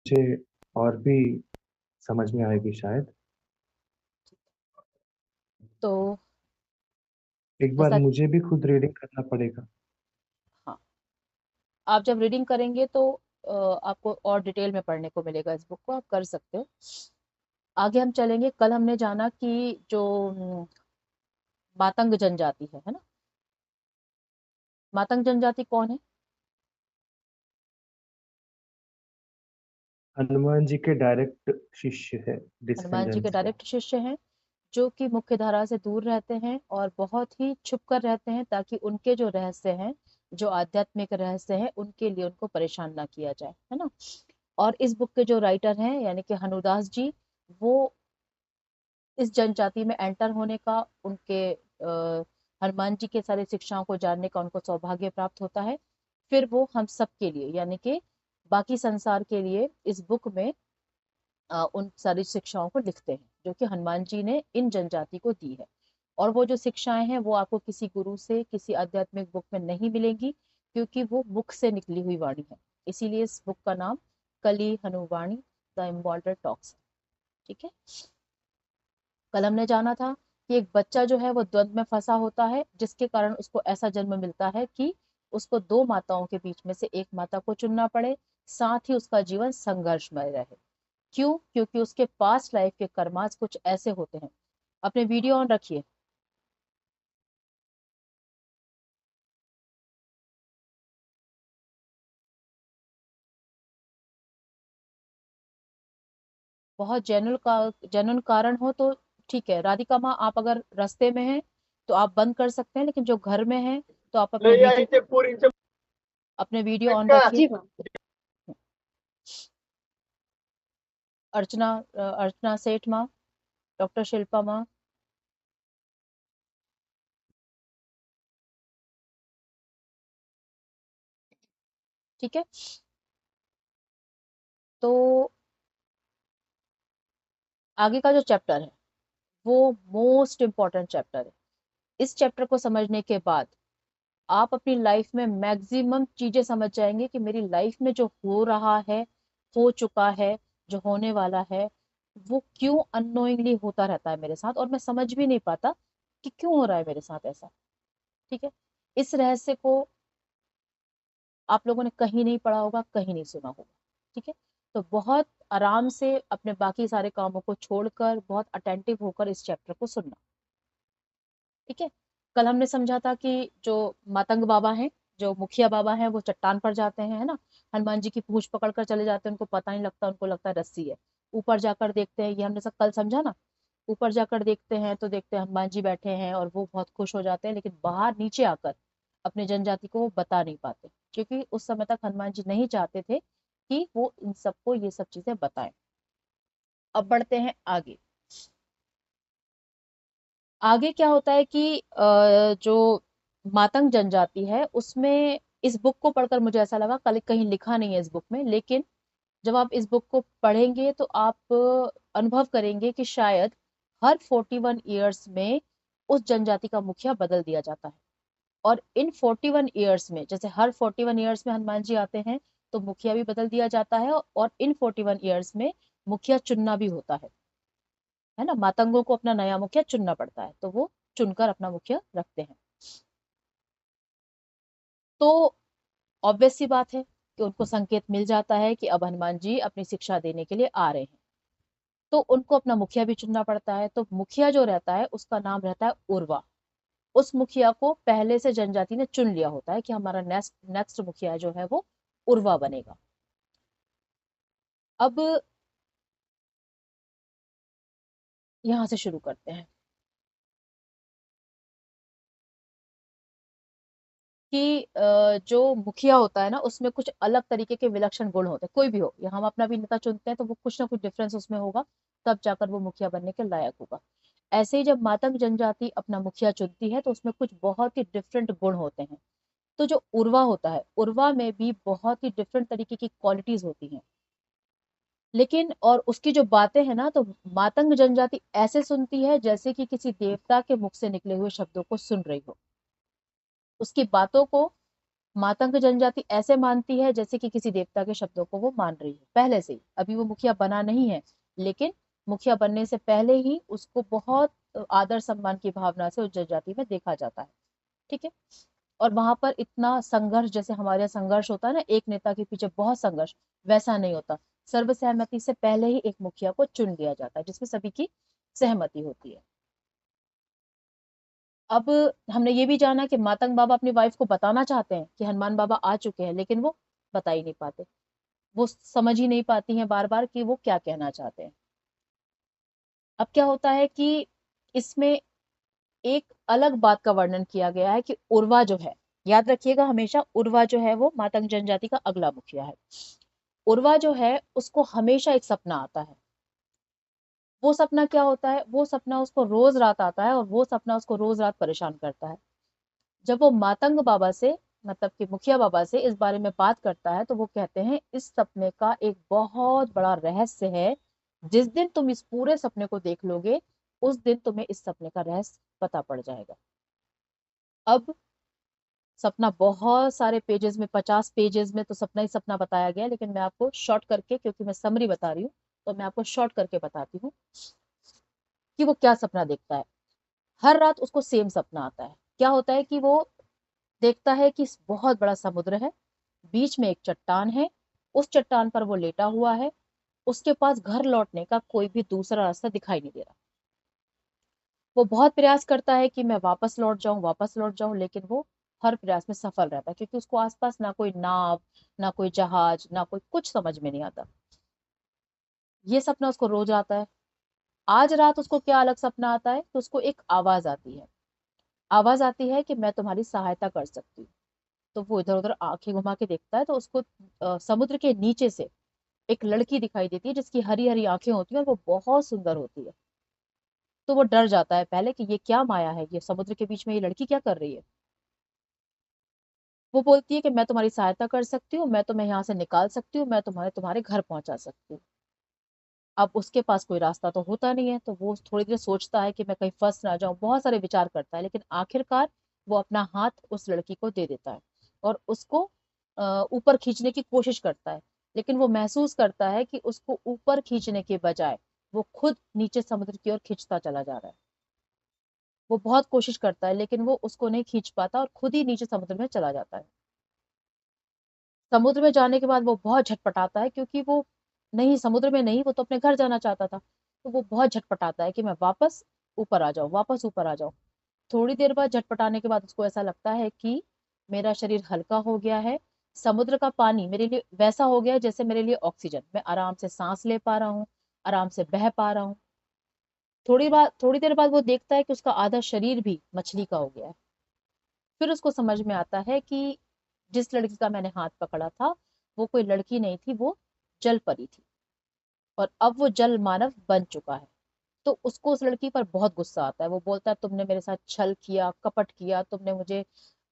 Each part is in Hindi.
मुझे और भी समझ में आएगी शायद। तो एक बार जैसा, मुझे भी खुद रीडिंग करना पड़ेगा। हाँ, आप जब रीडिंग करेंगे तो आपको और डिटेल में पढ़ने को मिलेगा, इस बुक को आप कर सकते हो। आगे हम चलेंगे। कल हमने जाना कि जो मातंग जनजाति है ना, मातंग जनजाति कौन है? हनुमान जी के डायरेक्ट शिष्य है, हनुमान जी के डिसेंडेंट्स है। डायरेक्ट शिष्य हैं, जो कि मुख्य धारा से दूर रहते हैं और बहुत ही छुप कर रहते हैं, ताकि उनके जो रहस्य हैं, जो आध्यात्मिक रहस्य हैं, उनके लिए उनको परेशान ना किया जाए, है ना। और इस बुक के जो राइटर हैं यानी कि हनुदास जी, वो इस जनजाति में एंटर होने का, उनके हनुमान जी के सारी शिक्षाओं को जानने का उनको सौभाग्य प्राप्त होता है। फिर वो हम सब के लिए यानी कि बाकी संसार के लिए इस बुक में उन सारी शिक्षाओं को लिखते हैं, जो कि हनुमान जी ने इन जनजाति को दी है। और वो जो शिक्षाएं हैं वो आपको किसी गुरु से, किसी आध्यात्मिक बुक में नहीं मिलेंगी, क्योंकि वो मुख से निकली हुई वाणी है। इसीलिए इस बुक का नाम कली हनुवाणी द इम्बॉल्टर टॉक्स, ठीक है। कल हमने जाना था कि एक बच्चा जो है वो द्वंद में फंसा होता है, जिसके कारण उसको ऐसा जन्म मिलता है कि उसको दो माताओं के बीच में से एक माता को चुनना पड़े, साथ ही उसका जीवन संघर्षमय रहे। क्यों? क्योंकि उसके पास्ट लाइफ के कर्मास कुछ ऐसे होते हैं। अपने वीडियो ऑन रखिए। बहुत जेन्युइन कारण हो तो ठीक है। राधिका माँ, आप अगर रास्ते में हैं तो आप बंद कर सकते हैं, लेकिन जो घर में है तो आप अपने वीडियो ऑन रखिए। जी मैम। अर्चना सेठ माँ, डॉक्टर शिल्पा माँ, ठीक है। तो आगे का जो चैप्टर है वो मोस्ट इम्पॉर्टेंट चैप्टर है। इस चैप्टर को समझने के बाद आप अपनी लाइफ में मैक्सिमम चीजें समझ जाएंगे कि मेरी लाइफ में जो हो रहा है, हो चुका है, जो होने वाला है, वो क्यों अननोइंगली होता रहता है मेरे साथ, और मैं समझ भी नहीं पाता कि क्यों हो रहा है मेरे साथ ऐसा, ठीक है। इस रहस्य को आप लोगों ने कहीं नहीं पढ़ा होगा, कहीं नहीं सुना होगा, ठीक है। तो बहुत आराम से अपने बाकी सारे कामों को छोड़कर बहुत अटेंटिव होकर इस चैप्टर को सुनना, ठीक है। कल हमने समझा था कि जो मातंग बाबा हैं, जो मुखिया बाबा हैं, वो चट्टान पर जाते हैं, है ना। हनुमान जी की पूंछ पकड़ कर चले जाते हैं, उनको पता नहीं लगता, उनको लगता है रस्सी है। ऊपर जाकर देखते हैं, ये हमने सब कल समझा ना। ऊपर जाकर देखते हैं तो देखते हैं हनुमान जी बैठे हैं और वो बहुत खुश हो जाते हैं, लेकिन बाहर नीचे आकर अपने जनजाति को वो बता नहीं पाते, क्योंकि उस समय तक हनुमान जी नहीं चाहते थे कि वो इन सबको ये सब चीजें बताएं। अब बढ़ते हैं आगे। आगे क्या होता है कि जो मातंग जनजाति है उसमें, इस बुक को पढ़कर मुझे ऐसा लगा, कल कहीं लिखा नहीं है इस बुक में, लेकिन जब आप इस बुक को पढ़ेंगे तो आप अनुभव करेंगे कि शायद हर 41 ईयर्स में उस जनजाति का मुखिया बदल दिया जाता है। और इन 41 ईयर्स में, जैसे हर 41 ईयर्स में हनुमान जी आते हैं, तो मुखिया भी बदल दिया जाता है, और इन 41 ईयर्स में मुखिया चुनना भी होता है ना। मातंगों को अपना नया मुखिया चुनना पड़ता है, तो वो चुनकर अपना मुखिया रखते हैं। तो ऑब्वियस सी बात है कि उनको संकेत मिल जाता है कि अब हनुमान जी अपनी शिक्षा देने के लिए आ रहे हैं, तो उनको अपना मुखिया भी चुनना पड़ता है। तो मुखिया जो रहता है उसका नाम रहता है उर्वा। उस मुखिया को पहले से जनजाति ने चुन लिया होता है कि हमारा नेक्स्ट नेक्स्ट मुखिया जो है वो उर्वा बनेगा। अब यहां से शुरू करते हैं कि जो मुखिया होता है ना, उसमें कुछ अलग तरीके के विलक्षण गुण होते हैं। कोई भी हो, या हम अपना भी नेता चुनते हैं तो वो कुछ ना कुछ डिफरेंस उसमें होगा, तब जाकर वो मुखिया बनने के लायक होगा। ऐसे ही जब मातंग जनजाति अपना मुखिया चुनती है तो उसमें कुछ बहुत ही डिफरेंट गुण होते हैं। तो जो उर्वा होता है, उर्वा में भी बहुत ही डिफरेंट तरीके की क्वालिटीज होती हैं। लेकिन और उसकी जो बातें हैं ना, तो मातंग जनजाति ऐसे सुनती है जैसे कि किसी देवता के मुख से निकले हुए शब्दों को सुन रही हो। उसकी बातों को मातंग जनजाति ऐसे मानती है जैसे कि किसी देवता के शब्दों को वो मान रही है पहले से ही। अभी वो मुखिया बना नहीं है, लेकिन मुखिया बनने से पहले ही उसको बहुत आदर सम्मान की भावना से उस जनजाति में देखा जाता है। ठीक है। और वहां पर इतना संघर्ष, जैसे हमारे यहाँ संघर्ष होता है ना, एक नेता के पीछे बहुत संघर्ष, वैसा नहीं होता। सर्वसहमति से पहले ही एक मुखिया को चुन लिया जाता है जिसमें सभी की सहमति होती है। अब हमने ये भी जाना कि मातंग बाबा अपनी वाइफ को बताना चाहते हैं कि हनुमान बाबा आ चुके हैं, लेकिन वो बता ही नहीं पाते। वो समझ ही नहीं पाती हैं बार बार कि वो क्या कहना चाहते हैं। अब क्या होता है कि इसमें एक अलग बात का वर्णन किया गया है कि उर्वा जो है, याद रखिएगा हमेशा, उर्वा जो है वो मातंग जनजाति का अगला मुखिया है। उर्वा जो है उसको हमेशा एक सपना आता है। वो सपना क्या होता है? वो सपना उसको रोज रात आता है और वो सपना उसको रोज रात परेशान करता है। जब वो मातंग बाबा से, मतलब कि मुखिया बाबा से इस बारे में बात करता है, तो वो कहते हैं इस सपने का एक बहुत बड़ा रहस्य है। जिस दिन तुम इस पूरे सपने को देख लोगे, उस दिन तुम्हें इस सपने का रहस्य पता पड़ जाएगा। अब सपना बहुत सारे पेजेस में, 50 पेजेस में तो सपना ही सपना बताया गया, लेकिन मैं आपको शॉर्ट करके, क्योंकि मैं समरी बता रही हूँ, तो मैं आपको शॉर्ट करके बताती हूँ कि वो क्या सपना देखता है। हर रात उसको सेम सपना आता है। क्या होता है कि वो देखता है कि बहुत बड़ा समुद्र है, बीच में एक चट्टान है, उस चट्टान पर वो लेटा हुआ है, उसके पास घर लौटने का कोई भी दूसरा रास्ता दिखाई नहीं दे रहा। वो बहुत प्रयास करता है कि मैं वापस लौट जाऊं, वापस लौट जाऊं, लेकिन वो हर प्रयास में सफल रहता है, क्योंकि उसको आसपास ना कोई नाव, ना कोई जहाज, ना कोई कुछ समझ में नहीं आता। ये सपना उसको रोज आता है। आज रात उसको क्या अलग सपना आता है, तो उसको एक आवाज आती है। आवाज आती है कि मैं तुम्हारी सहायता कर सकती हूँ। तो वो इधर उधर आंखें घुमा के देखता है, तो उसको समुद्र के नीचे से एक लड़की दिखाई देती है जिसकी हरी हरी आंखें होती हैं और वो बहुत सुंदर होती है। तो वो डर जाता है पहले कि ये क्या माया है, ये समुद्र के बीच में ये लड़की क्या कर रही है। वो बोलती है कि मैं तुम्हारी सहायता कर सकती हूँ, मैं तुम्हें यहाँ से निकाल सकती हूँ, मैं तुम्हारे तुम्हारे घर पहुंचा सकती हूँ। अब उसके पास कोई रास्ता तो होता नहीं है, तो वो थोड़ी देर सोचता है कि मैं कहीं फंस ना जाऊं, बहुत सारे विचार करता है, लेकिन आखिरकार वो अपना हाथ उस लड़की को दे देता है और उसको ऊपर खींचने की कोशिश करता है। लेकिन वो महसूस करता है कि उसको ऊपर खींचने के बजाय वो खुद नीचे समुद्र की ओर खींचता चला जा रहा है। वो बहुत कोशिश करता है, लेकिन वो उसको नहीं खींच पाता और खुद ही नीचे समुद्र में चला जाता है। समुद्र में जाने के बाद वो बहुत झटपटाता है, क्योंकि वो नहीं, समुद्र में नहीं, वो तो अपने घर जाना चाहता था। तो वो बहुत झटपटाता है कि मैं वापस ऊपर आ जाऊं, वापस ऊपर आ जाऊं। थोड़ी देर बाद झटपटाने के बाद उसको ऐसा लगता है कि मेरा शरीर हल्का हो गया है। समुद्र का पानी मेरे लिए वैसा हो गया है जैसे मेरे लिए ऑक्सीजन, मैं आराम से सांस ले पा रहा हूँ, आराम से बह पा रहा हूँ। थोड़ी देर बाद वो देखता है कि उसका आधा शरीर भी मछली का हो गया है। फिर उसको समझ में आता है कि जिस लड़की का मैंने हाथ पकड़ा था, वो कोई लड़की नहीं थी, वो जल परी थी। और अब वो जल मानव बन चुका है। तो उसको उस लड़की पर बहुत गुस्सा आता है। वो बोलता है तुमने मेरे साथ छल किया, कपट किया, तुमने मुझे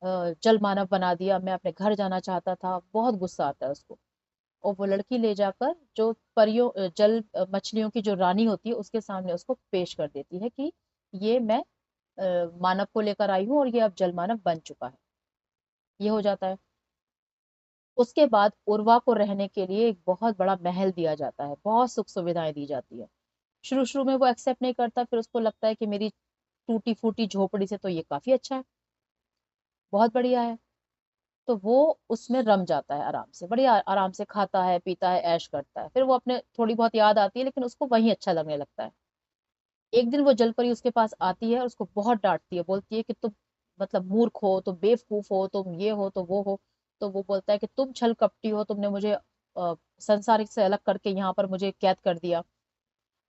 जल मानव बना दिया, मैं अपने घर जाना चाहता था। बहुत गुस्सा आता है उसको। और वो लड़की ले जाकर जो परियों जल मछलियों की जो रानी होती है उसके सामने उसको पेश कर देती है कि ये मैं मानव को लेकर आई हूँ और ये अब जल मानव बन चुका है। ये हो जाता है। उसके बाद उर्वा को रहने के लिए एक बहुत बड़ा महल दिया जाता है, बहुत सुख सुविधाएं दी जाती है। शुरू शुरू में वो एक्सेप्ट नहीं करता, फिर उसको लगता है कि मेरी टूटी फूटी झोपड़ी से तो ये काफी अच्छा है, बहुत बढ़िया है। तो वो उसमें रम जाता है, आराम से, बढ़िया आराम से खाता है, पीता है, ऐश करता है। फिर वो अपने, थोड़ी बहुत याद आती है, लेकिन उसको वही अच्छा लगने लगता है। एक दिन वो जलपरी उसके पास आती है और उसको बहुत डांटती है, बोलती है कि तुम मतलब मूर्ख हो, तुम बेवकूफ हो, तुम ये हो तो वो हो। तो वो बोलता है कि तुम छल कपटी हो, तुमने मुझे संसार से अलग करके यहाँ पर मुझे कैद कर दिया।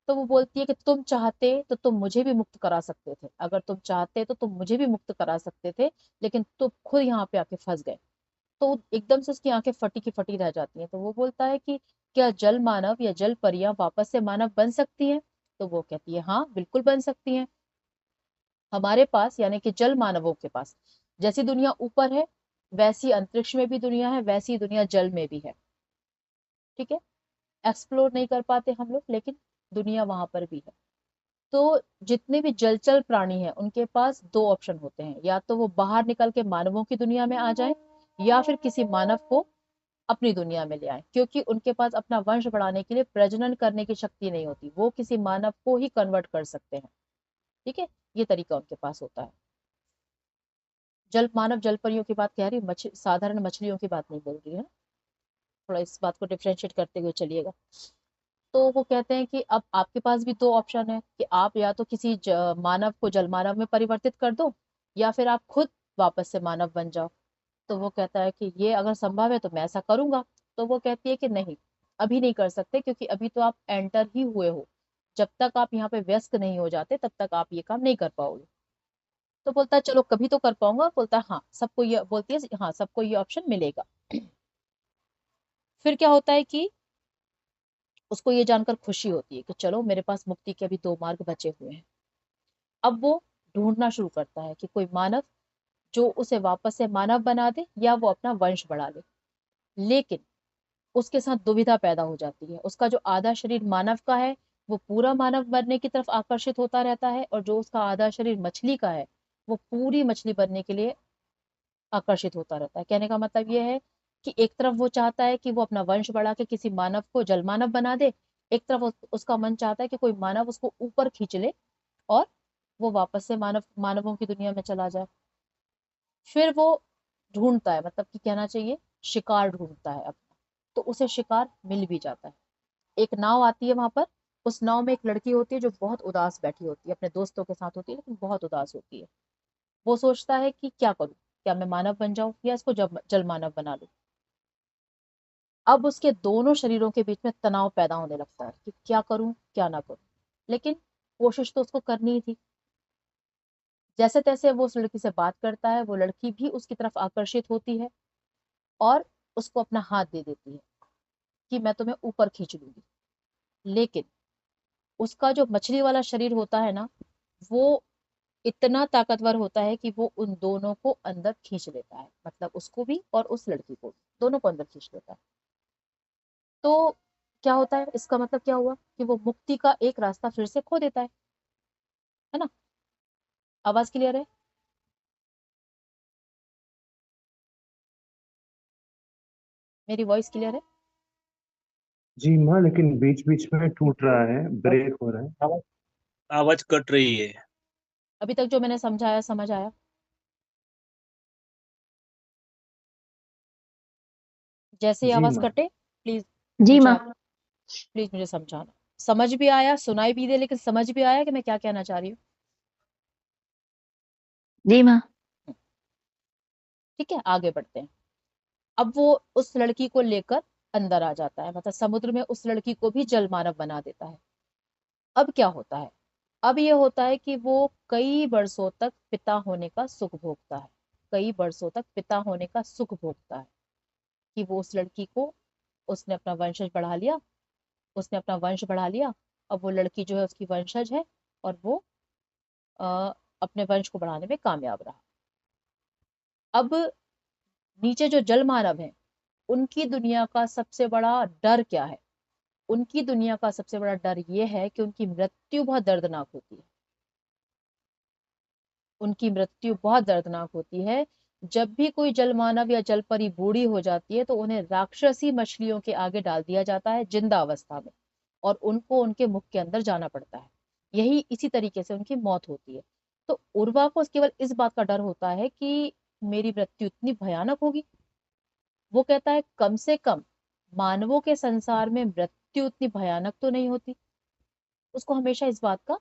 तो वो बोलती है कि तुम चाहते तो तुम मुझे भी मुक्त करा सकते थे, अगर तुम चाहते तो तुम मुझे भी मुक्त करा सकते थे, लेकिन तुम खुद यहाँ पे आके फंस गए। तो एकदम से उसकी आंखें फटी की फटी रह जाती हैं। तो वो बोलता है कि क्या जल मानव या जल परियां वापस से मानव बन सकती हैं? तो वो कहती है हाँ, बिल्कुल बन सकती हैं। हमारे पास, यानी कि जल मानवों के पास, जैसी दुनिया ऊपर है वैसी अंतरिक्ष में भी दुनिया है, वैसी दुनिया जल में भी है। ठीक है। एक्सप्लोर नहीं कर पाते हम लोग, लेकिन दुनिया वहां पर भी है। तो जितने भी जलचर प्राणी हैं उनके पास दो ऑप्शन होते हैं, या तो वो बाहर निकल के मानवों की दुनिया में आ जाए, या फिर किसी मानव को अपनी दुनिया में ले आए, क्योंकि उनके पास अपना वंश बढ़ाने के लिए प्रजनन करने की शक्ति नहीं होती, वो किसी मानव को ही कन्वर्ट कर सकते हैं। ठीक है, ये तरीका उनके पास होता है। जल मानव जल परियों की बात कह रही हूँ, साधारण मछलियों की बात नहीं बोल रही है। थोड़ा इस बात को डिफ्रेंशिएट करते हुए चलिएगा। तो वो कहते हैं कि अब आपके पास भी दो ऑप्शन है कि आप या तो किसी मानव को जल मानव में परिवर्तित कर दो, या फिर आप खुद वापस से मानव बन जाओ। तो वो कहता है कि ये अगर संभव है तो मैं ऐसा करूंगा। तो वो कहती है कि नहीं, अभी नहीं कर सकते, क्योंकि अभी तो आप एंटर ही हुए हो। जब तक आप यहाँ पे व्यस्त नहीं हो जाते तब तक आप ये काम नहीं कर पाओगे। तो बोलता है चलो कभी तो कर पाऊंगा। बोलता है हाँ, सबको ये, बोलती है हाँ सबको ये ऑप्शन मिलेगा। फिर क्या होता है कि उसको ये जानकर खुशी होती है कि चलो मेरे पास मुक्ति के अभी दो मार्ग बचे हुए हैं। अब वो ढूंढना शुरू करता है कि कोई मानव जो उसे वापस से मानव बना दे, या वो अपना वंश बढ़ा ले। लेकिन उसके साथ दुविधा पैदा हो जाती है। उसका जो आधा शरीर मानव का है वो पूरा मानव बनने की तरफ आकर्षित होता रहता है, और जो उसका आधा शरीर मछली का है वो पूरी मछली बनने के लिए आकर्षित होता रहता है। कहने का मतलब ये है कि एक तरफ वो चाहता है कि वो अपना वंश बढ़ा के किसी मानव को जल मानव बना दे, एक तरफ उसका मन चाहता है कि कोई मानव उसको ऊपर खींच ले और वो वापस से मानवों की दुनिया में चला जाए। फिर वो ढूंढता है, मतलब कि कहना चाहिए शिकार ढूंढता है अपना। तो उसे शिकार मिल भी जाता है। एक नाव आती है वहां पर। उस नाव में एक लड़की होती है जो बहुत उदास बैठी होती है, अपने दोस्तों के साथ होती है लेकिन बहुत उदास होती है। वो सोचता है कि क्या करूं, क्या मैं मानव बन जाऊं या इसको जल मानव बना लूं। अब उसके दोनों शरीरों के बीच में तनाव पैदा होने लगता है कि क्या करूं क्या ना करूं। लेकिन कोशिश तो उसको करनी ही थी। जैसे तैसे वो उस लड़की से बात करता है, वो लड़की भी उसकी तरफ आकर्षित होती है और उसको अपना हाथ दे देती है कि मैं तुम्हें ऊपर खींच लूंगी। लेकिन उसका जो मछली वाला शरीर होता है ना, वो इतना ताकतवर होता है कि वो उन दोनों को अंदर खींच लेता है, मतलब उसको भी और उस लड़की को भी, दोनों को अंदर खींच लेता है। तो क्या होता है, इसका मतलब क्या हुआ कि वो मुक्ति का एक रास्ता फिर से खो देता है ना। आवाज क्लियर है? मेरी वॉइस क्लियर है? जी माँ, लेकिन बीच बीच में टूट रहा है, ब्रेक हो रहा है। आवाज आवाज कट रही है। अभी तक जो मैंने समझाया समझ आया? जैसे ही जी आवाज माँ। कटे प्लीज जी मुझे माँ। आप प्लीज मुझे समझाना। समझ भी आया, सुनाई भी दे, लेकिन समझ भी आया कि मैं क्या कहना चाह रही हूँ? जी माँ। ठीक है, आगे बढ़ते हैं। अब वो उस लड़की को लेकर अंदर आ जाता है, मतलब समुद्र में उस लड़की को भी जल मानव बना देता है। अब क्या होता है? अब ये होता है कि वो कई वर्षों तक पिता होने का सुख भोगता है। कई वर्षों तक पिता होने का सुख भोगता है कि वो उस लड़की को, उसने अपना वंशज बढ़ा लिया, उसने अपना वंश बढ़ा लिया। अब वो लड़की जो है उसकी वंशज है, और वो अपने वंश को बढ़ाने में कामयाब रहा। अब नीचे जो जल मानव है, उनकी दुनिया का सबसे बड़ा डर क्या है? उनकी दुनिया का सबसे बड़ा डर ये है कि उनकी मृत्यु बहुत दर्दनाक होती है। उनकी मृत्यु बहुत दर्दनाक होती है। जब भी कोई जल मानव या जल परी बूढ़ी हो जाती है तो उन्हें राक्षसी मछलियों के आगे डाल दिया जाता है जिंदा अवस्था में, और उनको उनके मुख के अंदर जाना पड़ता है। यही इसी तरीके से उनकी मौत होती है। तो उर्वा को केवल इस बात का डर होता है कि मेरी मृत्यु इतनी भयानक होगी। वो कहता है कम से कम मानवों के संसार में मृत्यु उतनी भयानक तो नहीं होती। उसको हमेशा इस बात का,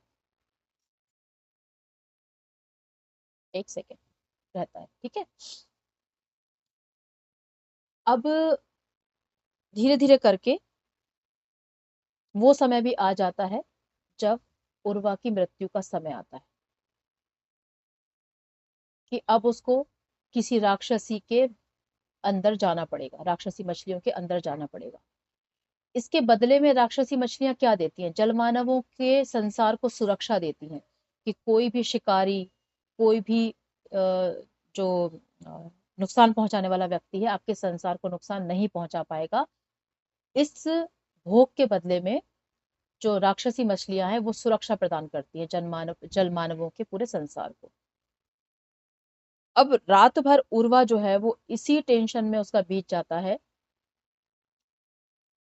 एक सेकेंड, रहता है। ठीक है, अब धीरे धीरे करके वो समय भी आ जाता है जब उर्वा की मृत्यु का समय आता है कि अब उसको किसी राक्षसी के अंदर जाना पड़ेगा, राक्षसी मछलियों के अंदर जाना पड़ेगा। इसके बदले में राक्षसी मछलियां क्या देती हैं? जलमानवों के संसार को सुरक्षा देती हैं कि कोई भी शिकारी, कोई भी जो नुकसान पहुंचाने वाला व्यक्ति है आपके संसार को नुकसान नहीं पहुंचा पाएगा। इस भोग के बदले में जो राक्षसी मछलियां हैं वो सुरक्षा प्रदान करती है जल मानवों के पूरे संसार को। अब रात भर उर्वा जो है वो इसी टेंशन में उसका बीत जाता है।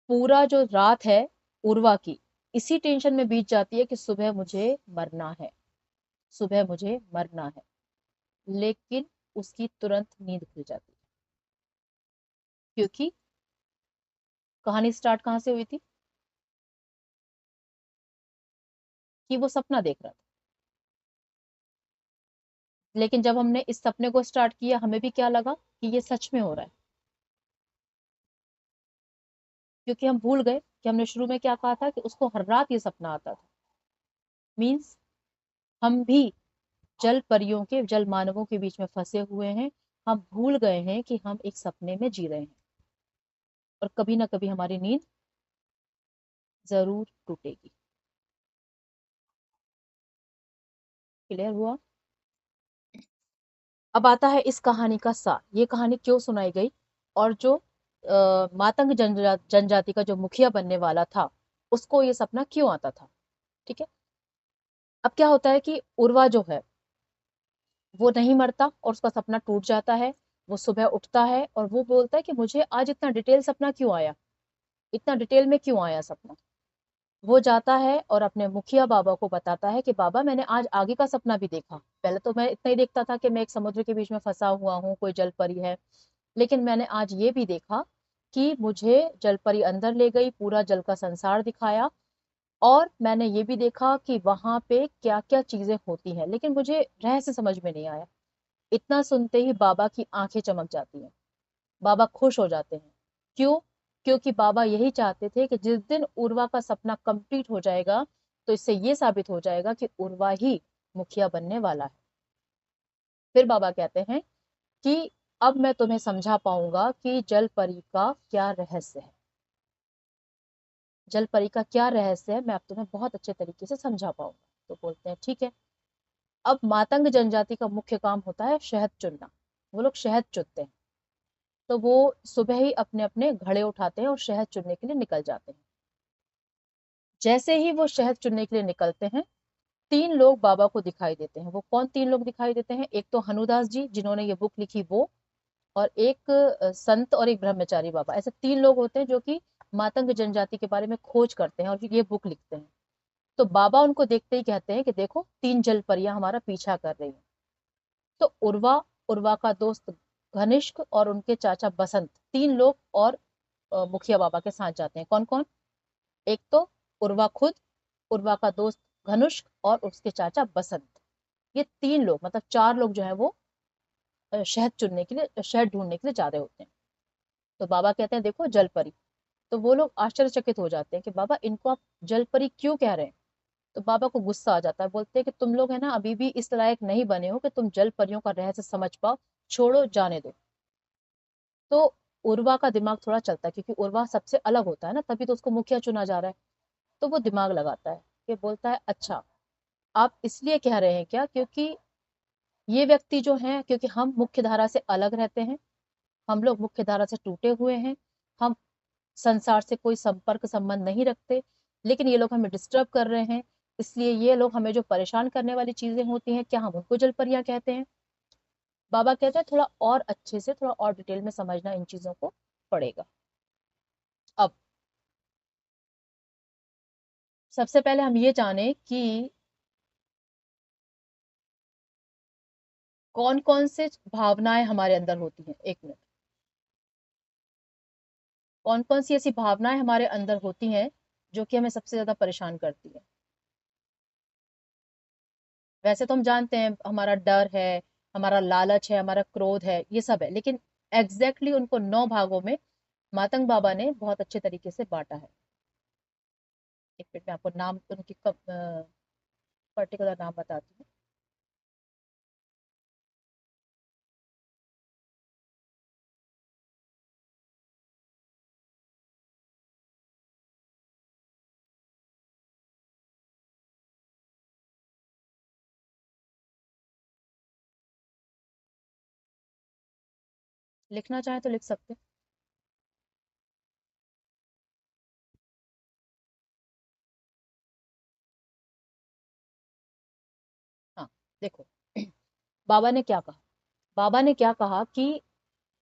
पूरा जो रात है उर्वा की इसी टेंशन में बीत जाती है कि सुबह मुझे मरना है, सुबह मुझे मरना है। लेकिन उसकी तुरंत नींद खुल जाती है, क्योंकि कहानी स्टार्ट कहाँ से हुई थी कि वो सपना देख रहा था। लेकिन जब हमने इस सपने को स्टार्ट किया हमें भी क्या लगा कि ये सच में हो रहा है, क्योंकि हम भूल गए कि हमने शुरू में क्या कहा था कि उसको हर रात ये सपना आता था। मीन्स हम भी जल परियों के, जल मानवों के बीच में फंसे हुए हैं। हम भूल गए हैं कि हम एक सपने में जी रहे हैं और कभी ना कभी हमारी नींद जरूर टूटेगी। क्लियर हुआ? अब आता है इस कहानी का सार, ये कहानी क्यों सुनाई गई और जो मातंग जनजाति का जो मुखिया बनने वाला था उसको ये सपना क्यों आता था। ठीक है, अब क्या होता है कि उर्वा जो है वो नहीं मरता और उसका सपना टूट जाता है। वो सुबह उठता है और वो बोलता है कि मुझे आज इतना डिटेल सपना क्यों आया, इतना डिटेल में क्यों आया सपना। वो जाता है और अपने मुखिया बाबा को बताता है कि बाबा मैंने आज आगे का सपना भी देखा। पहले तो मैं इतना ही देखता था कि मैं एक समुद्र के बीच में फंसा हुआ हूँ, कोई जल परी है, लेकिन मैंने आज ये भी देखा कि मुझे जल परी अंदर ले गई, पूरा जल का संसार दिखाया और मैंने ये भी देखा कि वहां पे क्या क्या चीजें होती हैं, लेकिन मुझे रहस्य समझ में नहीं आया। इतना सुनते ही बाबा की आंखें चमक जाती हैं, बाबा खुश हो जाते हैं। क्यों? क्योंकि बाबा यही चाहते थे कि जिस दिन उर्वा का सपना कंप्लीट हो जाएगा तो इससे ये साबित हो जाएगा कि उर्वा ही मुखिया बनने वाला है। फिर बाबा कहते हैं कि अब मैं तुम्हें समझा पाऊंगा कि जल परी का क्या रहस्य है, जल परी का क्या रहस्य है मैं अब तुम्हें बहुत अच्छे तरीके से समझा पाऊंगा। तो बोलते हैं ठीक है। अब मातंग जनजाति का मुख्य काम होता है शहद चुनना, वो लोग शहद चुनते हैं। तो वो सुबह ही अपने अपने घड़े उठाते हैं और शहद चुनने के लिए निकल जाते हैं। जैसे ही वो शहद चुनने के लिए निकलते हैं तीन लोग बाबा को दिखाई देते हैं। वो कौन तीन लोग दिखाई देते हैं? एक तो हनुदास जी जिन्होंने ये बुक लिखी वो, और एक संत और एक ब्रह्मचारी बाबा। ऐसे तीन लोग होते हैं जो कि मातंग जनजाति के बारे में खोज करते हैं और ये बुक लिखते हैं। तो बाबा उनको देखते ही कहते हैं कि देखो तीन जल परियां हमारा पीछा कर रही हैं। तो उर्वा, उर्वा का दोस्त घनिष्क और उनके चाचा बसंत, तीन लोग और मुखिया बाबा के साथ जाते हैं। कौन कौन? एक तो उर्वा खुद, उर्वा का दोस्त घनुष्क और उसके चाचा बसंत। ये तीन लोग मतलब चार लोग जो है वो शहद चुनने के लिए, शहद ढूंढने के लिए जा रहे होते हैं। तो बाबा कहते हैं देखो जल परी। तो वो लोग आश्चर्यचकित हो जाते हैं कि बाबा इनको आप जल परी क्यों कह रहे हैं। तो बाबा को गुस्सा आ जाता है, बोलते हैं कि तुम लोग है ना अभी भी इस लायक नहीं बने हो कि तुम जल परियों का रहस्य समझ पाओ, छोड़ो जाने दो। तो उर्वा का दिमाग थोड़ा चलता है क्योंकि उर्वा सबसे अलग होता है ना, तभी तो उसको मुखिया चुना जा रहा है। तो वो दिमाग लगाता है कि बोलता है अच्छा आप इसलिए कह रहे हैं क्या क्योंकि ये व्यक्ति जो हैं, क्योंकि हम मुख्य धारा से अलग रहते हैं, हम लोग मुख्य धारा से टूटे हुए हैं, हम संसार से कोई संपर्क संबंध नहीं रखते, लेकिन ये लोग हमें डिस्टर्ब कर रहे हैं। इसलिए ये लोग हमें जो परेशान करने वाली चीजें होती हैं क्या हम उनको जलपरियां कहते हैं? बाबा कहते हैं थोड़ा और अच्छे से, थोड़ा और डिटेल में समझना इन चीजों को पड़ेगा। अब सबसे पहले हम ये जाने कि कौन कौन से भावनाएं हमारे अंदर होती हैं। एक मिनट, कौन कौन सी ऐसी भावनाएं हमारे अंदर होती हैं जो कि हमें सबसे ज्यादा परेशान करती है। वैसे तो हम जानते हैं हमारा डर है, हमारा लालच है, हमारा क्रोध है, ये सब है, लेकिन एग्जैक्टली उनको 9 भागों में मातंग बाबा ने बहुत अच्छे तरीके से बांटा है। एक मिनट में आपको नाम उनकी पर्टिकुलर नाम बताती हूँ। लिखना चाहे तो लिख सकते हैं। हाँ देखो बाबा ने क्या कहा, बाबा ने क्या कहा कि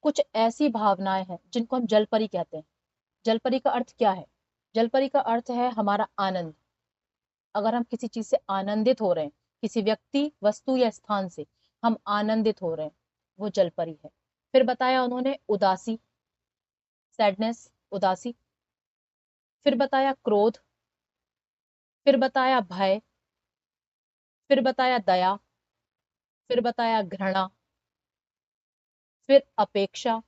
कुछ ऐसी भावनाएं हैं जिनको हम जलपरी कहते हैं। जलपरी का अर्थ क्या है? जलपरी का अर्थ है हमारा आनंद। अगर हम किसी चीज से आनंदित हो रहे हैं, किसी व्यक्ति, वस्तु या स्थान से हम आनंदित हो रहे हैं, वो जलपरी है। फिर बताया उन्होंने उदासी, सैडनेस, उदासी। फिर बताया क्रोध। फिर बताया भय। फिर बताया दया। फिर बताया घृणा। फिर अपेक्षा,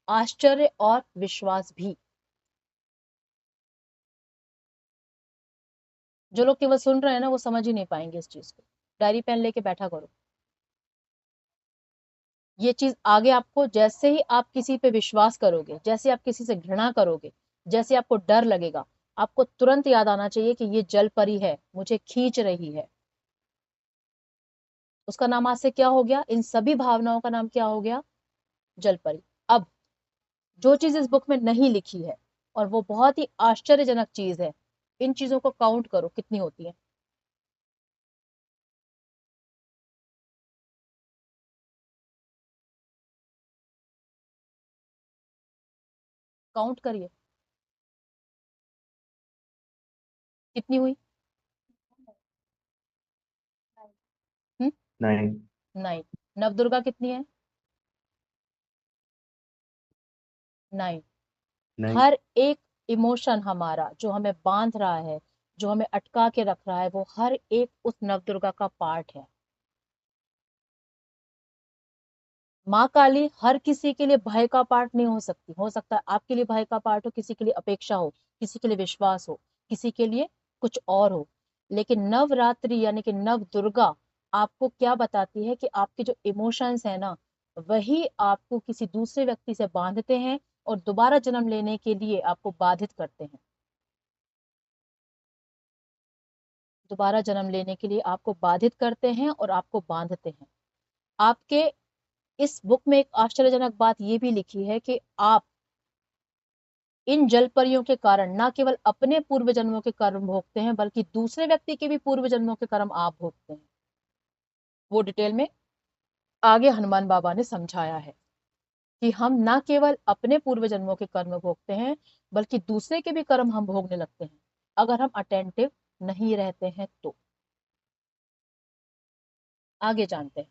आश्चर्य और विश्वास भी। जो लोग केवल सुन रहे हैं ना, वो समझ ही नहीं पाएंगे इस चीज को। डायरी पेन लेके बैठा करो। ये चीज आगे आपको, जैसे ही आप किसी पे विश्वास करोगे, जैसे आप किसी से घृणा करोगे, जैसे आपको डर लगेगा, आपको तुरंत याद आना चाहिए कि ये जल परी है, मुझे खींच रही है। उसका नाम आज से क्या हो गया? इन सभी भावनाओं का नाम क्या हो गया? जल परी। अब जो चीज इस बुक में नहीं लिखी है, और वो बहुत ही आश्चर्यजनक चीज है, इन चीजों को काउंट करो कितनी होती है। काउंट करिए, कितनी हुई? 9। 9। नवदुर्गा कितनी है? 9। 9। हर एक इमोशन हमारा जो हमें बांध रहा है, जो हमें अटका के रख रहा है, वो हर एक उस नवदुर्गा का पार्ट है। माँ काली हर किसी के लिए भय का पार्ट नहीं हो सकती। हो सकता है आपके लिए भय का पार्ट हो, किसी के लिए अपेक्षा हो, किसी के लिए विश्वास हो, किसी के लिए कुछ और हो। लेकिन नवरात्रि यानी कि नव दुर्गा आपको क्या बताती है कि आपके जो इमोशंस है ना, वही आपको किसी दूसरे व्यक्ति से बांधते हैं और दोबारा जन्म लेने के लिए आपको बाधित करते हैं। दोबारा जन्म लेने के लिए आपको बाधित करते हैं और आपको बांधते हैं। आपके इस बुक में एक आश्चर्यजनक बात यह भी लिखी है कि आप इन जलपरियों के कारण न केवल अपने पूर्व जन्मों के कर्म भोगते हैं, बल्कि दूसरे व्यक्ति के भी पूर्व जन्मों के कर्म आप भोगते हैं। वो डिटेल में आगे हनुमान बाबा ने समझाया है कि हम न केवल अपने पूर्व जन्मों के कर्म भोगते हैं, बल्कि दूसरे के भी कर्म हम भोगने लगते हैं, अगर हम अटेंटिव नहीं रहते हैं तो। आगे जानते हैं,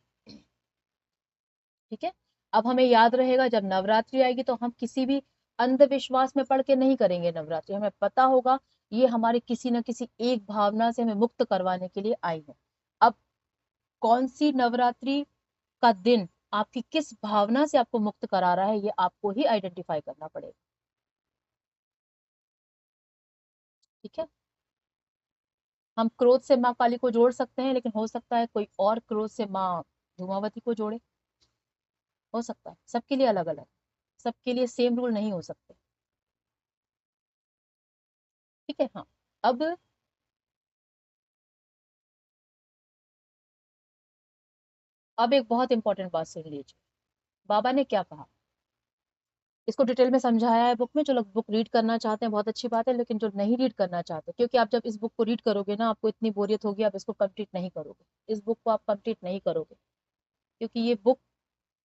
ठीक है। अब हमें याद रहेगा, जब नवरात्रि आएगी तो हम किसी भी अंधविश्वास में पड़ के नहीं करेंगे नवरात्रि। हमें पता होगा ये हमारे किसी न किसी एक भावना से हमें मुक्त करवाने के लिए आई है। अब कौन सी नवरात्रि का दिन आपकी किस भावना से आपको मुक्त करा रहा है, ये आपको ही आइडेंटिफाई करना पड़ेगा। ठीक है। हम क्रोध से माँ काली को जोड़ सकते हैं, लेकिन हो सकता है कोई और क्रोध से माँ धूमावती को जोड़े। हो सकता है, सबके लिए अलग अलग, सबके लिए सेम रूल नहीं हो सकते। ठीक है। हाँ। अब एक बहुत इंपॉर्टेंट बात सुन लीजिए। बाबा ने क्या कहा, इसको डिटेल में समझाया है बुक में। जो लोग बुक रीड करना चाहते हैं बहुत अच्छी बात है, लेकिन जो नहीं रीड करना चाहते, क्योंकि आप जब इस बुक को रीड करोगे ना, आपको इतनी बोरियत होगी, आप इसको कंप्लीट नहीं करोगे। इस बुक को आप कंप्लीट नहीं करोगे, क्योंकि ये बुक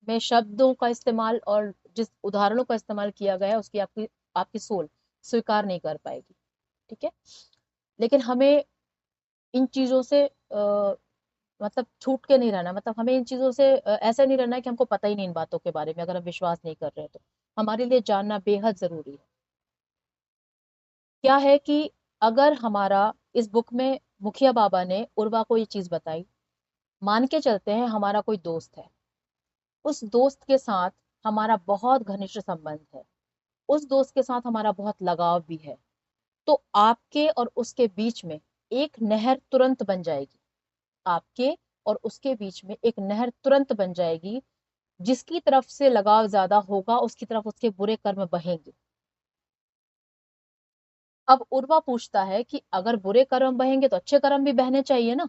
में शब्दों का इस्तेमाल और जिस उदाहरणों का इस्तेमाल किया गया है, उसकी आपकी आपकी सोल स्वीकार नहीं कर पाएगी। ठीक है। लेकिन हमें इन चीजों से मतलब छूट के नहीं रहना। मतलब हमें इन चीजों से ऐसा नहीं रहना है कि हमको पता ही नहीं इन बातों के बारे में। अगर हम विश्वास नहीं कर रहे हैं तो हमारे लिए जानना बेहद जरूरी है। क्या है कि अगर हमारा, इस बुक में मुखिया बाबा ने उर्वा को ये चीज बताई, मान के चलते हैं हमारा कोई दोस्त है, उस दोस्त के साथ हमारा बहुत घनिष्ठ संबंध है, उस दोस्त के साथ हमारा बहुत लगाव भी है, तो आपके और उसके बीच में एक नहर तुरंत बन जाएगी। आपके और उसके बीच में एक नहर तुरंत बन जाएगी। जिसकी तरफ से लगाव ज्यादा होगा, उसकी तरफ उसके बुरे कर्म बहेंगे। अब उर्वा पूछता है कि अगर बुरे कर्म बहेंगे तो अच्छे कर्म भी बहने चाहिए ना।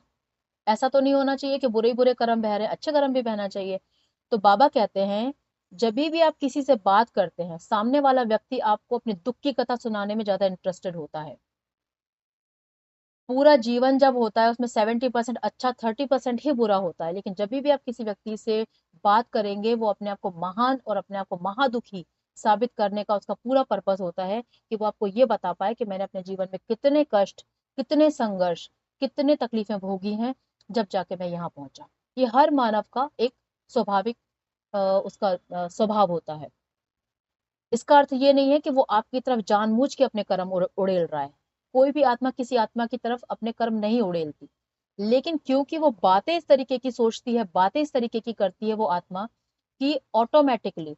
ऐसा तो नहीं होना चाहिए कि बुरे ही बुरे कर्म बह रहे हैं, अच्छे कर्म भी बहना चाहिए। तो बाबा कहते हैं, जब भी आप किसी से बात करते हैं, सामने वाला व्यक्ति आपको अपने दुख की कथा सुनाने में ज्यादा इंटरेस्टेड होता है। पूरा जीवन जब होता है उसमें 70% अच्छा, 30% ही बुरा होता है। लेकिन जब भी आप किसी व्यक्ति से बात करेंगे, वो अपने आप को महान और अपने आप को महादुखी साबित करने का उसका पूरा पर्पस होता है कि वो आपको ये बता पाए कि मैंने अपने जीवन में कितने कष्ट, कितने संघर्ष, कितने तकलीफें भोगी हैं, जब जाके मैं यहाँ पहुंचा। ये हर मानव का एक स्वाभाविक उसका स्वभाव होता है। इसका अर्थ ये नहीं है कि वो आपकी तरफ जानबूझ के अपने कर्म उड़ेल रहा है। कोई भी आत्मा किसी आत्मा की तरफ अपने कर्म नहीं उड़ेलती, लेकिन क्योंकि वो बातें इस तरीके की सोचती है, बातें इस तरीके की करती है वो आत्मा, कि ऑटोमेटिकली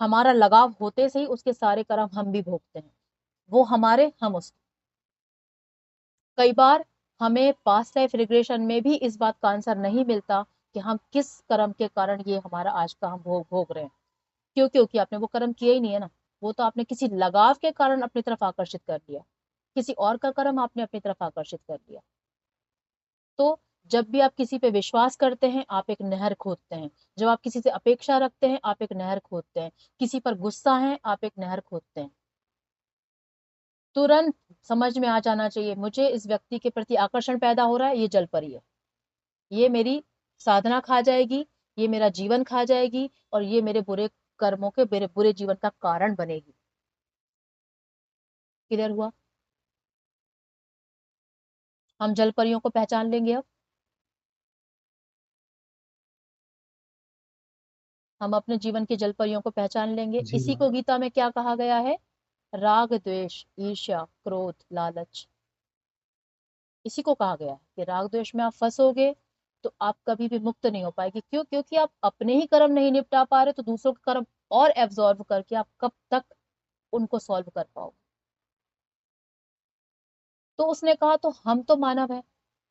हमारा लगाव होते से ही उसके सारे कर्म हम भी भोगते हैं। वो हमारे, हम उसके। कई बार हमें पास्ट लाइफ रिग्रेशन में भी इस बात का आंसर नहीं मिलता कि हम किस कर्म के कारण ये हमारा आज का हम भोग भोग रहे हैं। क्यों? क्योंकि आपने वो कर्म किया ही नहीं है ना। वो तो आपने किसी लगाव के कारण अपनी तरफ आकर्षित कर लिया, किसी और का कर्म आपने अपनी तरफ आकर्षित कर लिया। तो जब भी आप किसी पे विश्वास करते हैं, आप एक नहर खोदते हैं। जब आप किसी से अपेक्षा रखते हैं, आप एक नहर खोदते हैं। किसी पर गुस्सा है, आप एक नहर खोदते हैं। तुरंत समझ में आ जाना चाहिए, मुझे इस व्यक्ति के प्रति आकर्षण पैदा हो रहा है, ये जल परी है, ये मेरी साधना खा जाएगी, ये मेरा जीवन खा जाएगी, और ये मेरे बुरे कर्मों के, मेरे बुरे जीवन का कारण बनेगी। क्लियर हुआ? हम जल परियों को पहचान लेंगे अब। हम अपने जीवन की जल परियों को पहचान लेंगे। जी इसी माँ। को गीता में क्या कहा गया है? राग, द्वेष, ईर्ष्या, क्रोध, लालच। इसी को कहा गया है कि राग द्वेष में आप फंसोगे तो आप कभी भी मुक्त नहीं हो पाएगी। क्यों? क्योंकि आप अपने ही कर्म नहीं निपटा पा रहे, तो दूसरों के कर्म और एब्जॉर्व करके आप कब तक उनको सॉल्व कर पाओगे? तो उसने कहा, तो हम तो मानव है,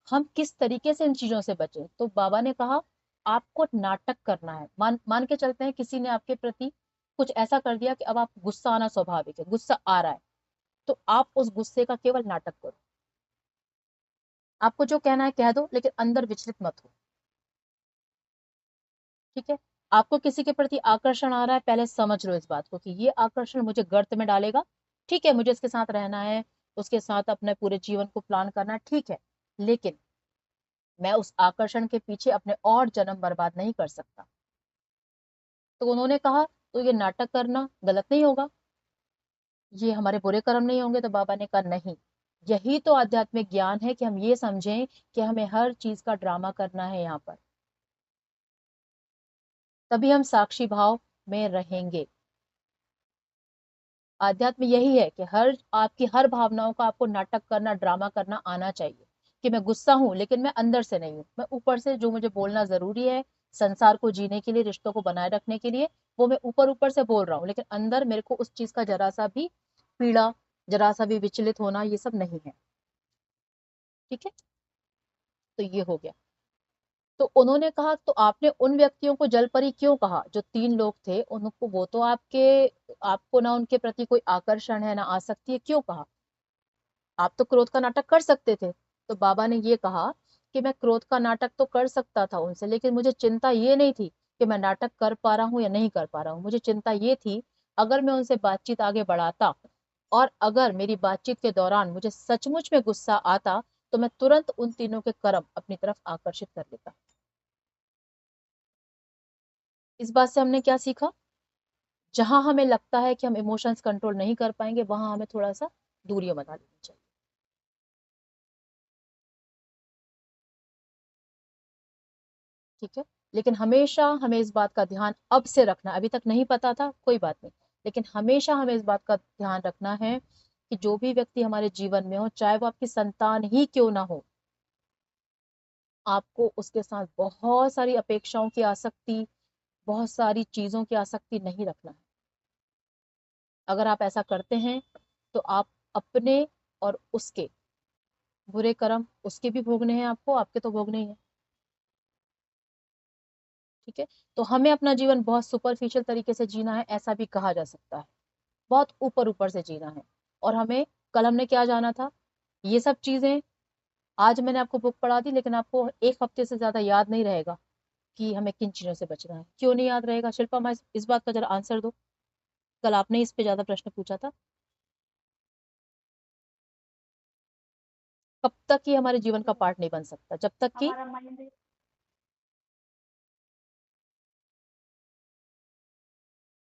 हम किस तरीके से इन चीजों से बचें? तो बाबा ने कहा, आपको नाटक करना है। मान मान के चलते हैं किसी ने आपके प्रति कुछ ऐसा कर दिया कि अब आप गुस्सा आना स्वाभाविक है, गुस्सा आ रहा है, तो आप उस गुस्से का केवल नाटक करो। आपको जो कहना है कह दो, लेकिन अंदर विचलित मत हो। ठीक है? आपको किसी के प्रति आकर्षण आ रहा है, पहले समझ लो इस बात को कि ये आकर्षण मुझे गर्त में डालेगा। ठीक है, मुझे इसके साथ रहना है, उसके साथ अपने पूरे जीवन को प्लान करना है, ठीक है, लेकिन मैं उस आकर्षण के पीछे अपने और जन्म बर्बाद नहीं कर सकता। तो उन्होंने कहा, तो ये नाटक करना गलत नहीं होगा, ये हमारे बुरे कर्म नहीं होंगे? तो बाबा ने कहा, नहीं, यही तो आध्यात्मिक ज्ञान है कि हम ये समझें कि हमें हर चीज का ड्रामा करना है यहाँ पर, तभी हम साक्षी भाव में रहेंगे। आध्यात्म यही है कि हर आपकी हर भावनाओं का आपको नाटक करना, ड्रामा करना आना चाहिए। कि मैं गुस्सा हूं, लेकिन मैं अंदर से नहीं हूं। मैं ऊपर से जो मुझे बोलना जरूरी है संसार को जीने के लिए, रिश्तों को बनाए रखने के लिए, वो मैं ऊपर ऊपर से बोल रहा हूँ, लेकिन अंदर मेरे को उस चीज का जरा सा भी पीड़ा, जरा सा भी विचलित होना, ये सब नहीं है। ठीक है? तो ये हो गया। तो उन्होंने कहा, तो आपने उन व्यक्तियों को जलपरी क्यों कहा? जो 3 लोग थे उनको, वो तो आपको ना उनके प्रति कोई आकर्षण है ना आसक्ति है, क्यों कहा? आप तो क्रोध का नाटक कर सकते थे। तो बाबा ने ये कहा कि मैं क्रोध का नाटक तो कर सकता था उनसे, लेकिन मुझे चिंता ये नहीं थी कि मैं नाटक कर पा रहा हूँ या नहीं कर पा रहा हूँ। मुझे चिंता ये थी, अगर मैं उनसे बातचीत आगे बढ़ाता और अगर मेरी बातचीत के दौरान मुझे सचमुच में गुस्सा आता, तो मैं तुरंत उन तीनों के कर्म अपनी तरफ आकर्षित कर लेता। इस बात से हमने क्या सीखा? जहां हमें लगता है कि हम इमोशंस कंट्रोल नहीं कर पाएंगे, वहां हमें थोड़ा सा दूरियां बना लेनी चाहिए। ठीक है? लेकिन हमेशा हमें इस बात का ध्यान अब से रखना, अभी तक नहीं पता था कोई बात नहीं, लेकिन हमेशा हमें इस बात का ध्यान रखना है कि जो भी व्यक्ति हमारे जीवन में हो, चाहे वो आपकी संतान ही क्यों ना हो, आपको उसके साथ बहुत सारी अपेक्षाओं की आसक्ति, बहुत सारी चीजों की आसक्ति नहीं रखना है। अगर आप ऐसा करते हैं तो आप अपने और उसके बुरे कर्म, उसके भी भोगने हैं आपको, आपके तो भोगने ही हैं। ठीक है? तो हमें अपना जीवन बहुत सुपरफिशियल तरीके से जीना है, ऐसा भी कहा जा सकता है। बहुत ऊपर ऊपर से जीना है। और हमें, कल हमने क्या जाना था? ये सब चीजें आज मैंने आपको बुक पढ़ा दी, लेकिन आपको 1 हफ्ते से ज्यादा याद नहीं रहेगा कि हमें किन चीजों से बचना है। क्यों नहीं याद रहेगा? शिल्पा, मैं इस बात का जरा आंसर दो। कल आपने इस पे ज्यादा प्रश्न पूछा था। कब तक ये हमारे जीवन का पार्ट नहीं बन सकता? जब तक कि हमारा माइंड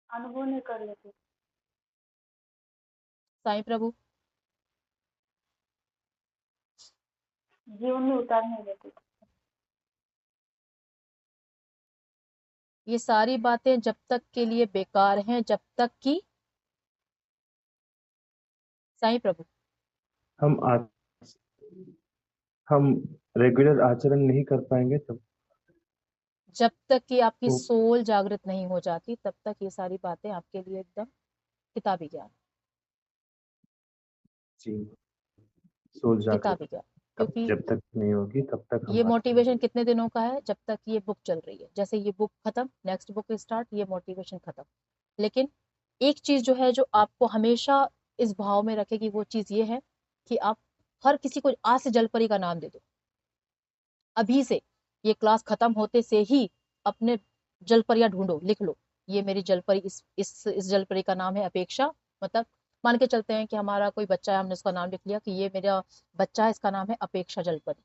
अनुभव नहीं कर लेते, साईं प्रभु जीवन में उतार नहीं लेते। ये सारी बातें जब तक के लिए बेकार हैं, जब तक कि साईं प्रभु हम आ, हम रेगुलर आचरण नहीं कर पाएंगे तब जब तक कि आपकी वो सोल जागृत नहीं हो जाती, तब तक ये सारी बातें आपके लिए एकदम किताबी ज्ञान, जी सोल जागृत किताबी ज्ञान। तब क्योंकि जब तक नहीं होगी तब तक हम ये आचरण मोटिवेशन कितने दिनों का है? जब तक ये बुक चल रही है। जैसे ये बुक खत्म, नेक्स्ट बुक स्टार्ट, ये मोटिवेशन खत्म। लेकिन एक चीज जो है, जो आपको हमेशा इस भाव में रखेगी, वो चीज ये है कि आप हर किसी को आज से जलपरी का नाम दे दो। अभी से, ये क्लास खत्म होते से ही अपने जलपरियां ढूंढो, लिख लो, ये मेरी जलपरी, इस जलपरी का नाम है अपेक्षा। मतलब मान के चलते हैं कि हमारा कोई बच्चा है, हमने उसका नाम लिख लिया कि ये मेरा बच्चा है, इसका नाम है अपेक्षा जलपरी,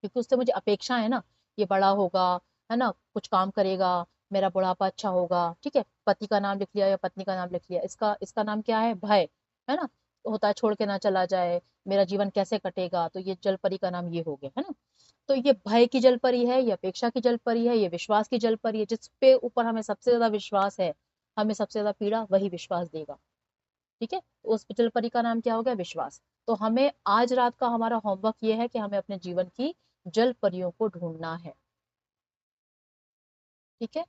क्योंकि उससे मुझे अपेक्षा है ना, ये बड़ा होगा, है ना, कुछ काम करेगा, मेरा बुढ़ापा अच्छा होगा। ठीक है, पति का नाम लिख लिया या पत्नी का नाम लिख लिया, इसका इसका नाम क्या है? भय, है ना, होता है छोड़ के ना चला जाए, मेरा जीवन कैसे कटेगा, तो ये जलपरी का नाम ये हो गया, है ना। तो ये भय की जलपरी है, ये अपेक्षा की जलपरी है, ये विश्वास की जलपरी है। जिस पे ऊपर हमें सबसे ज्यादा विश्वास है, हमें सबसे ज्यादा पीड़ा वही विश्वास देगा। ठीक है, तो उस जलपरी का नाम क्या हो गया? विश्वास। तो हमें आज रात का हमारा होमवर्क ये है कि हमें अपने जीवन की जल परियों को ढूंढना है। ठीक है,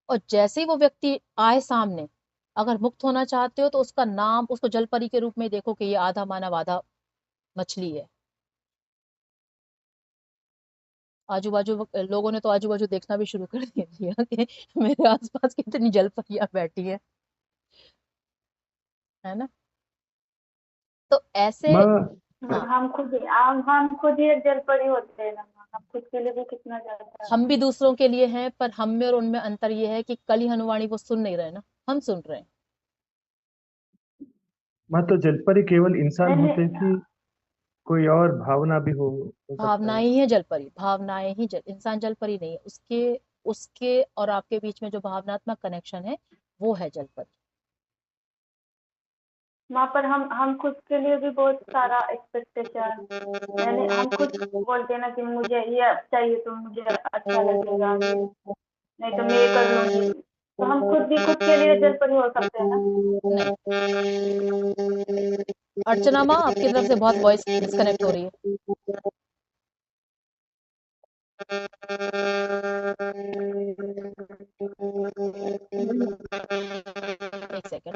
और जैसे ही वो व्यक्ति आए सामने, अगर मुक्त होना चाहते हो तो उसका नाम, उसको जल परी के रूप में देखो कि ये आधा मानव आधा मछली है। आजू बाजू लोगों ने तो आजू बाजू देखना भी शुरू कर दिया कि मेरे आसपास कितनी जल परियां बैठी है ना। तो ऐसे माँ हाँ, हम खुद ही एक जलपरी होते हैं ना माँ। हम खुद के लिए भी कितना ज्यादा। हम भी दूसरों के लिए हैं, पर हम में और उनमें अंतर ये है कि कली हनुवाणी वो सुन नहीं रहे ना, हम सुन रहे हैं। माँ तो जलपरी केवल इंसान नहीं होते हैं नहीं, कि कोई और भावना भी हो सकता है। भावनाएं ही है जलपरी, भावनाएं ही इंसान जलपरी नहीं है। उसके उसके और आपके बीच में जो भावनात्मक कनेक्शन है, वो है जलपरी। वहाँ पर हम खुद के लिए भी बहुत सारा एक्सपेक्टेशन, यानी हम खुद बोलते हैं ना कि मुझे ये चाहिए तो मुझे अच्छा लगेगा, नहीं तो मैं ये कर लूंगी। तो हम खुद भी खुद के लिए जलपरी हो सकते हैं ना। नहीं, अर्चना माँ आपकी तरफ से बहुत वॉइस डिस्कनेक्ट हो रही है। एक सेकेंड।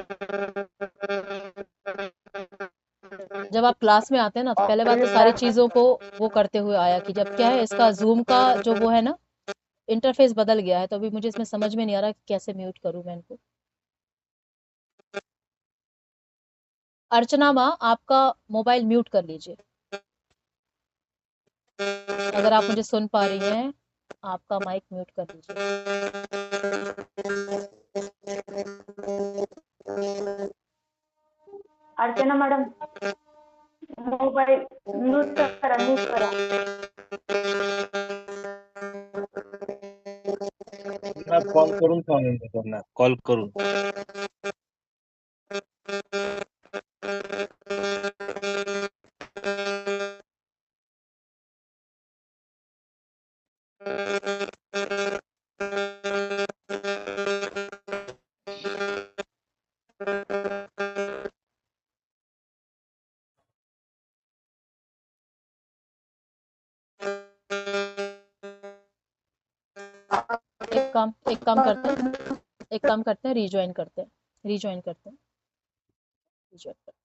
जब आप क्लास में आते हैं ना, तो पहले बात तो सारी चीजों को वो करते हुए आया कि जब क्या है, इसका जूम का जो वो है ना, इंटरफेस बदल गया है, तो अभी मुझे इसमें समझ में नहीं आ रहा कि कैसे म्यूट करूं मैं इनको। अर्चना माँ, आपका मोबाइल म्यूट कर लीजिए, अगर आप मुझे सुन पा रही हैं, आपका माइक म्यूट कर लीजिए। अर्चना मैडम, मोबाईल म्यूट करा। त्यांना कॉल करून सांगून दे, त्यांना कॉल करून. एक काम करते हैं, एक काम करते हैं, रिज्वाइन करते हैं, रिज्वाइन करते हैं, रिज्वाइन करते हैं।